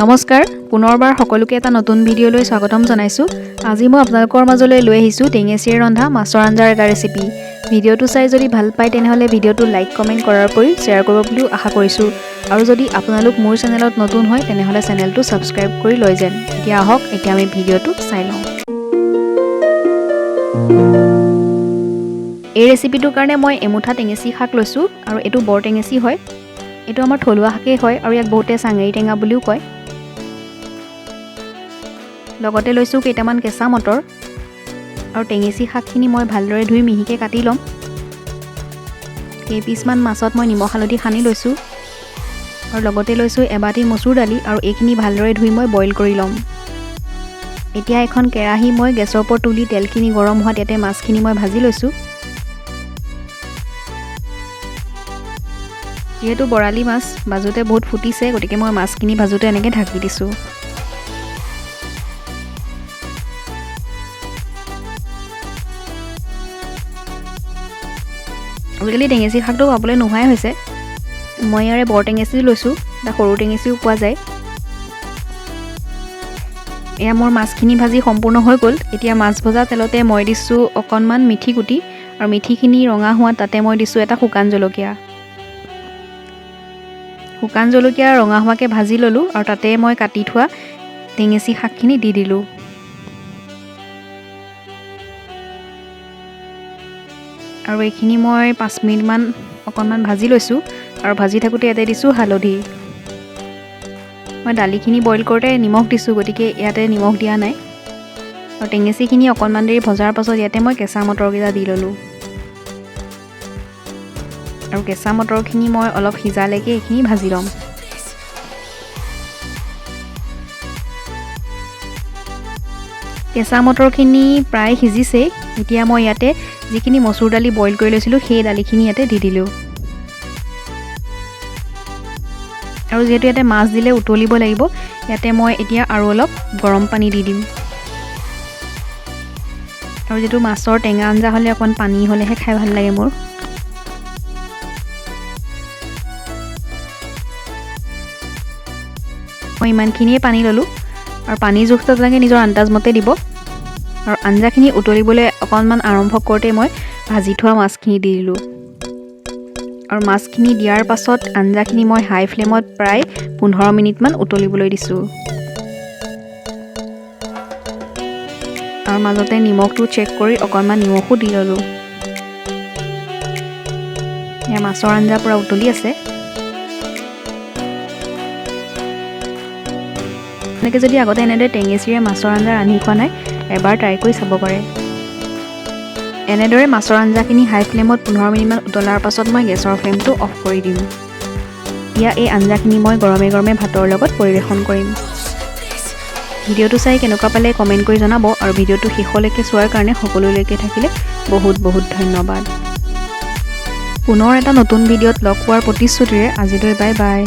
নমস্কাৰ পুনৰবাৰ সকলোকে এটা নতুন ভিডিঅ'লৈ স্বাগতম জনাইছো। আজি মই আপোনালোকৰ মাজলৈ লৈ আহিছো টেঙেচিৰে ৰন্ধা মাছৰ আঞ্জাৰ এটা ৰেচিপি। ভিডিঅ'টো চাই যদি ভাল পায় তেনেহলে ভিডিঅ'টো লাইক কমেন্ট কৰাৰ উপৰি শ্বেয়াৰ কৰিব বুলিও আশা কৰিছো। আৰু যদি আপোনালোক মোৰ চেনেলত নতুন হয় তেনেহলে চেনেলটো সাবস্ক্ৰাইব কৰি লৈ যেন। এতিয়া আহক এতিয়া আমি ভিডিঅ'টো চাই লওঁ। এই ৰেচিপিটোৰ কাৰণে মই এমুঠা টেঙেচি শাক লৈছো আৰু এটো বৰ টেঙেচি হয়। এটো আমাৰ থলুৱা শাকেই হয় আৰু ইয়াক বহুতে চাঙেৰি টেঙা বুলিও কয়। লগতে লৈছো কেইটামান কেঁচা মটৰ আৰু টেঙেচি শাকখিনি মই ভালদৰে ধুই মিহিকে কাটি লম। কেইপিছমান মাছত মই নিমখ হালধি সানি লৈছো আৰু লগতে লৈছো এবাটি মচুৰ দালি আৰু এইখিনি ভালদৰে ধুই মই বইল কৰি লম। এতিয়া এখন কেৰাহী মই গেছৰ ওপৰত তুলি তেলখিনি গৰম হোৱাত ইয়াতে মাছখিনি মই ভাজি লৈছো। যেহেতু বৰালি মাছ ভাজোতে বহুত ফুটিছে গতিকে মই মাছখিনি ভাজোতে এনেকৈ ঢাকি দিছো। আজিকালি টেঙেচি শাকটো পাবলৈ নোহোৱাই হৈছে। মই ইয়াৰে বৰ টেঙেচি লৈছো, এটা সৰু টেঙেচিও পোৱা যায়। এয়া মোৰ মাছখিনি ভাজি সম্পূৰ্ণ হৈ গ'ল। এতিয়া মাছ ভজা তেলতে মই দিছো অকণমান মিঠি গুটি আৰু মিঠিখিনি ৰঙা হোৱা তাতে মই দিছো এটা শুকান জলকীয়া। শুকান জলকীয়া ৰঙা হোৱাকে ভাজি ললো আৰু তাতে মই কাটি থোৱা টেঙেচি শাকখিনি দি দিলো। আৰু এইখিনি মই 5 মিনিটমান অকণমান ভাজি লৈছো আৰু ভাজি থাকোঁতে ইয়াতে দিছো হালধি। মই দালিখিনি বইল কৰোঁতে নিমখ দিছো গতিকে ইয়াতে নিমখ দিয়া নাই। আৰু টেঙেচিখিনি অকণমান দেৰি ভজাৰ পাছত ইয়াতে মই কেঁচা মটৰকেইটা দি ললো। আৰু কেঁচা মটৰখিনি মই অলপ সিজালৈকে এইখিনি ভাজি ল'ম। কেঁচা মটৰখিনি প্ৰায় সিজিছে। এতিয়া মই ইয়াতে যিখিনি মচুৰ দালি বইল কৰি লৈছিলোঁ সেই দালিখিনি ইয়াতে দি দিলোঁ। আৰু যেহেতু ইয়াতে মাছ দিলে উতলিব লাগিব ইয়াতে মই এতিয়া আৰু অলপ গৰম পানী দি দিম। আৰু যেহেতু মাছৰ টেঙা আঞ্জা হ'লে অকণ পানী হ'লেহে খাই ভাল লাগে মোৰ। মই ইমানখিনিয়ে পানী ল'লোঁ আৰু পানী জোখটো আপোনালোকে নিজৰ আন্দাজ মতে দিব। আৰু আঞ্জাখিনি উতলিবলৈ অকণমান আৰম্ভ কৰোঁতে মই ভাজি থোৱা মাছখিনি দি দিলোঁ। আৰু মাছখিনি দিয়াৰ পাছত আঞ্জাখিনি মই হাই ফ্লেমত প্ৰায় 15 মিনিটমান উতলিবলৈ দিছোঁ। আৰু মাজতে নিমখটো চেক কৰি অকণমান নিমখো দি ল'লোঁ। ইয়াৰ মাছৰ আঞ্জা পূৰা উতলি আছে। এনেকৈ যদি আগতে এনেদৰে টেঙেচিৰে মাছৰ আঞ্জা ৰান্ধি খোৱা নাই এবাৰ ট্ৰাই কৰি চাব পাৰে। এনেদৰে মাছৰ আঞ্জাখিনি হাই ফ্লেমত 15 মিনিটমান উতলাৰ পাছত মই গেছৰ ফ্লেমটো অফ কৰি দিম। এতিয়া এই আঞ্জাখিনি মই গৰমে গৰমে ভাতৰ লগত পৰিৱেশন কৰিম। ভিডিঅ'টো চাই কেনেকুৱা পালে কমেণ্ট কৰি জনাব আৰু ভিডিঅ'টো শেষলৈকে চোৱাৰ কাৰণে সকলোলৈকে থাকিলে বহুত বহুত ধন্যবাদ। পুনৰ এটা নতুন ভিডিঅ'ত লগ পোৱাৰ প্ৰতিশ্ৰুতিৰে আজিলৈ বাই বাই।